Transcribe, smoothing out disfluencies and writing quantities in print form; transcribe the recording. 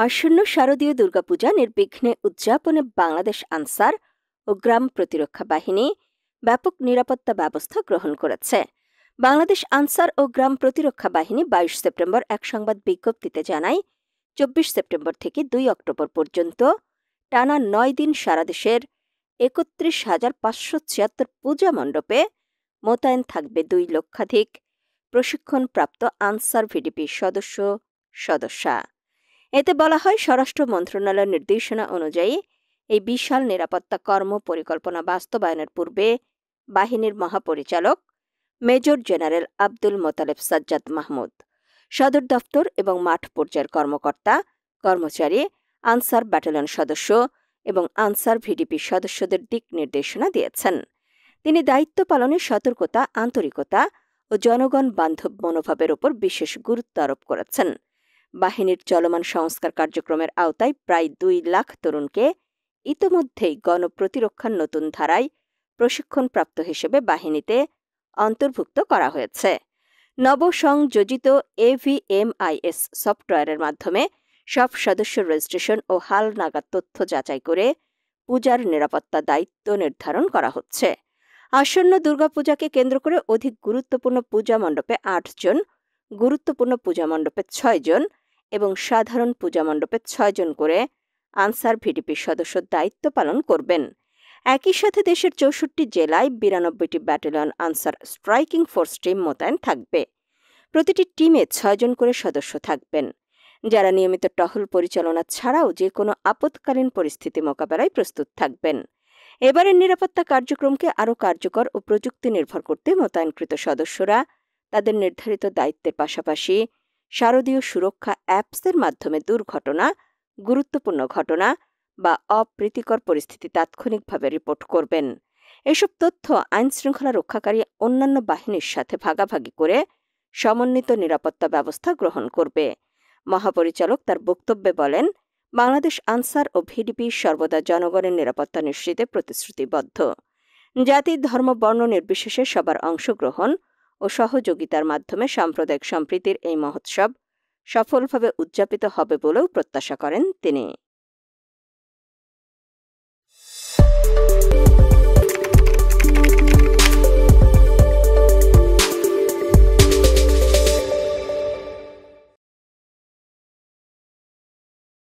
আসন্ন শারদীয় দুর্গাপূজা নির্বিঘ্নে উদযাপনে বাংলাদেশ আনসার ও গ্রাম প্রতিরক্ষা বাহিনী ব্যাপক নিরাপত্তা ব্যবস্থা গ্রহণ করেছে। বাংলাদেশ আনসার ও গ্রাম প্রতিরক্ষা বাহিনী ২২ সেপ্টেম্বর এক সংবাদ বিজ্ঞপ্তিতে জানায়, ২৪ সেপ্টেম্বর থেকে ২ অক্টোবর পর্যন্ত টানা ৯ দিন সারা দেশের ৩১,৫৭৬ পূজা মণ্ডপে মোতায়েন থাকবে ২ লক্ষাধিক প্রশিক্ষণপ্রাপ্ত আনসার ভিডিপি সদস্যা। এতে বলা হয়, স্বরাষ্ট্র মন্ত্রণালয়ের নির্দেশনা অনুযায়ী এই বিশাল নিরাপত্তা কর্ম পরিকল্পনা বাস্তবায়নের পূর্বে বাহিনীর মহাপরিচালক মেজর জেনারেল আব্দুল মোতালেব সাজ্জাদ মাহমুদ, সদর দফতর এবং মাঠ পর্যায়ের কর্মকর্তা কর্মচারী, আনসার ব্যাটালিয়ন সদস্য এবং আনসার ভিডিপি সদস্যদের দিক নির্দেশনা দিয়েছেন। তিনি দায়িত্ব পালনে সতর্কতা, আন্তরিকতা ও জনগণ বান্ধব মনোভাবের উপর বিশেষ গুরুত্ব আরোপ করেছেন। বাহিনীর চলমান সংস্কার কার্যক্রমের আওতায় প্রায় ২ লাখ তরুণকে ইতোমধ্যেই গণপ্রতিরক্ষার নতুন ধারায় প্রশিক্ষণপ্রাপ্ত হিসেবে বাহিনীতে অন্তর্ভুক্ত করা হয়েছে। নবসংযোজিত AVMIS সফটওয়্যারের মাধ্যমে সব সদস্যের রেজিস্ট্রেশন ও হালনাগাদ তথ্য যাচাই করে পূজার নিরাপত্তা দায়িত্ব নির্ধারণ করা হচ্ছে। আসন্ন দুর্গাপূজাকে কেন্দ্র করে অধিক গুরুত্বপূর্ণ পূজা মণ্ডপে ৮ জন, গুরুত্বপূর্ণ পূজা মণ্ডপে ৬ জন এবং সাধারণ পূজা মণ্ডপে ৬ জন করে আনসার ভিডিপি সদস্য দায়িত্ব পালন করবেন। একই সাথে দেশের ৬৪ জেলায় ৯২টি battalion Ansar striking force team মোতায়েন থাকবে। প্রতিটি টিমে ৬ জন করে সদস্য থাকবেন, যারা নিয়মিত টহল পরিচালনা ছাড়াও যে কোনো আপৎকালীন পরিস্থিতি মোকাবেলায় প্রস্তুত থাকবেন। এবারের নিরাপত্তা কার্যক্রমকে আরও কার্যকর ও প্রযুক্তি নির্ভর করতে মোতায়েনকৃত সদস্যরা তাদের নির্ধারিত দায়িত্বের পাশাপাশি শারদীয় সুরক্ষা অ্যাপসের মাধ্যমে দুর্ঘটনা, গুরুত্বপূর্ণ ঘটনা বা অপ্রীতিকর পরিস্থিতি তাৎক্ষণিকভাবে রিপোর্ট করবেন। এসব তথ্য আইনশৃঙ্খলা রক্ষাকারী অন্যান্য বাহিনীর সাথে ভাগাভাগি করে সমন্বিত নিরাপত্তা ব্যবস্থা গ্রহণ করবে। মহাপরিচালক তার বক্তব্যে বলেন, বাংলাদেশ আনসার ও ভিডিপি সর্বদা জনগণের নিরাপত্তা নিশ্চিতে প্রতিশ্রুতিবদ্ধ। জাতি, ধর্ম, বর্ণ নির্বিশেষে সবার অংশগ্রহণ ও সহযোগিতার মাধ্যমে সাম্প্রদায়িক সম্প্রীতির এই মহোৎসব সফলভাবে উদযাপিত হবে বলেও প্রত্যাশা করেন তিনি।